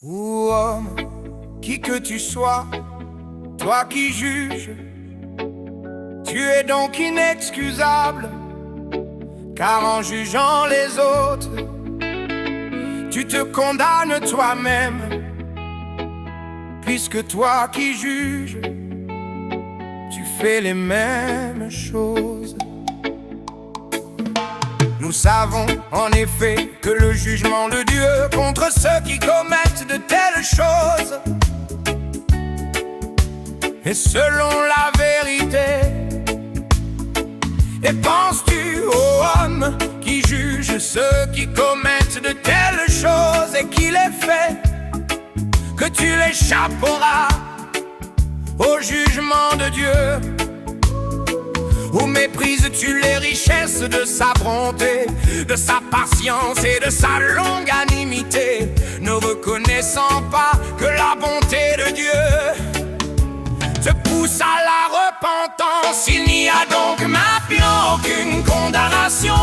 Ou homme, qui que tu sois, toi qui juges, tu es donc inexcusable, car en jugeant les autres, tu te condamnes toi-même, puisque toi qui juges, tu fais les mêmes choses. Nous savons en effet que le jugement de Dieu contre ceux qui commettent de telles choses est selon la vérité. Et penses-tu, ô homme, qui juge ceux qui commettent de telles choses et qui les fait, que tu l'échapperas au jugement de Dieu? Ou méprises-tu les richesses de sa bonté, de sa patience et de sa longanimité, ne reconnaissant pas que la bonté de Dieu te pousse à la repentance? Il n'y a donc maintenant aucune condamnation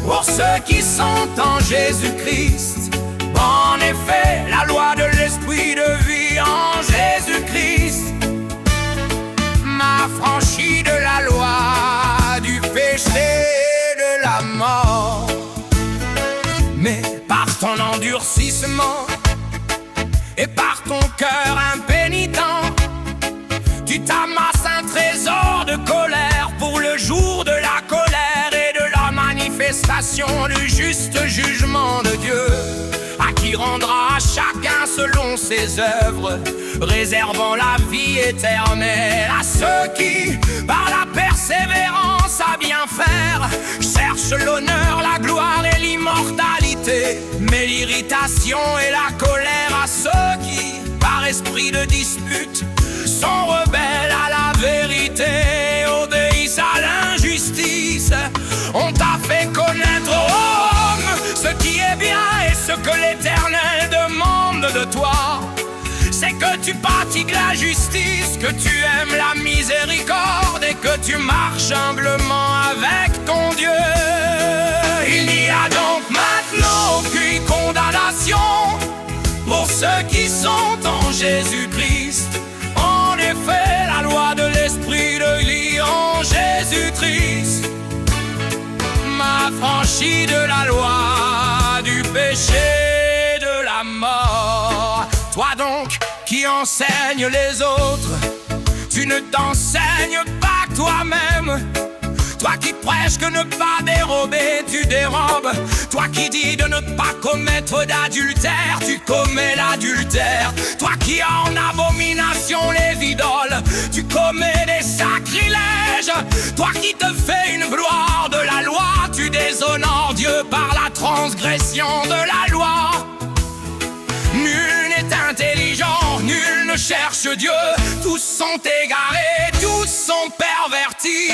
pour ceux qui sont en Jésus-Christ. En effet, la loi de l'esprit de vie en Jésus-Christ m'a affranchi de la loi, du péché, de la mort. Mais par ton endurcissement et par ton cœur impénitent, tu t'amasses un trésor de colère pour le jour de la colère et de la manifestation du juste jugement de Dieu, à qui rendra à chacun selon ses œuvres, réservant la vie éternelle à ceux qui, par la persévérance à bien faire, cherchent l'honneur, la gloire et l'immortalité. Mais l'irritation et la colère à ceux qui, par esprit de dispute, sont rebelles à la vérité, obéissent à l'injustice. On t'a fait connaître, ô homme, ce qui est bien et ce que l'Éternel demande de toi. C'est que tu pratiques la justice, que tu aimes la miséricorde et que tu marches humblement avec ton Dieu. Il n'y a donc maintenant aucune condamnation pour ceux qui sont en Jésus-Christ. En effet, la loi de l'esprit de vie en Jésus-Christ m'a affranchi de la loi, du péché, de la mort. Toi donc qui enseignes les autres, tu ne t'enseignes pas toi-même. Toi qui prêches que ne pas dérober, tu dérobes. Toi qui dis de ne pas commettre d'adultère, tu commets l'adultère. Toi qui as en abomination les idoles, tu commets des sacrilèges. Toi qui te fais une gloire de la loi, tu déshonores Dieu par la transgression de la loi. Nul n'est intelligent, nul ne cherche Dieu. Tous sont égarés, tous sont pervertis.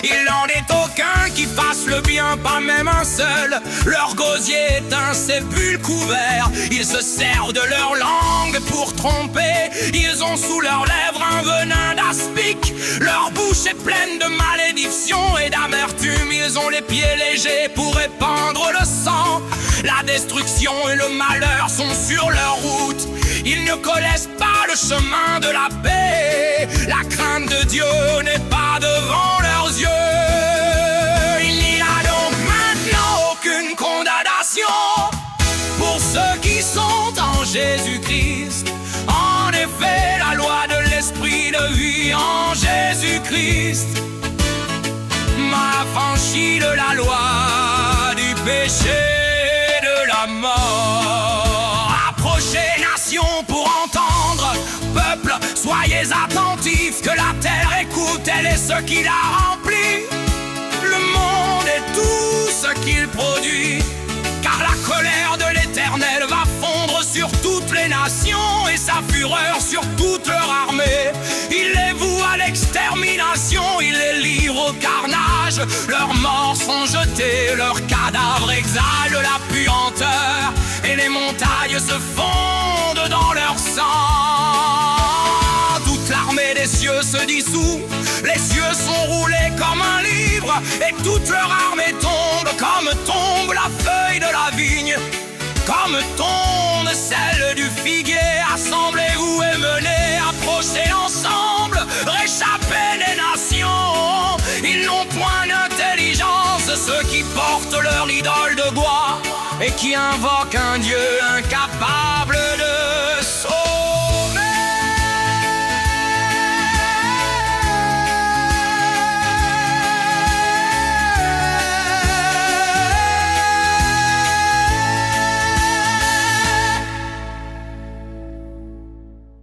Il n'en est aucun qui fasse le bien, pas même un seul. Leur gosier est un sépulcre couvert. Ils se servent de leur langue pour tromper. Ils ont sous leurs lèvres un venin d'aspic. Leur bouche est pleine de malédiction et d'amertume. Ils ont les pieds légers pour répandre le sang. La destruction et le malheur sont sur leur route. Ils ne connaissent pas le chemin de la paix. La crainte de Dieu n'est pas devant leurs yeux. Il n'y a donc maintenant aucune condamnation pour ceux qui sont en Jésus-Christ. En effet, la loi de l'esprit de vie en Jésus-Christ m'a affranchi de la loi, du péché, de la mort. Approchez, nation, pour entendre. Peuple, soyez attentifs, que la terre écoute, elle est ce qui la remplit. Le monde et tout ce qu'il produit. Car la colère de l'Éternel va fondre sur toutes les nations et sa fureur sur toute leur armée. Il les voue à l'extermination, il les livre au carnage. Leurs morts sont jetés, leurs cadavres exhalent la puanteur, et les montagnes se fondent dans leur sang. Toute l'armée des cieux se dissout, les cieux sont roulés comme un livre, et toute leur armée tombe comme tombe la feuille de la vigne, comme tombe celle du figuier, assemblée où est menée, approcher ensemble, réchapper des nations. Ils n'ont point d'intelligence, ceux qui portent leur idole de bois et qui invoquent un Dieu incapable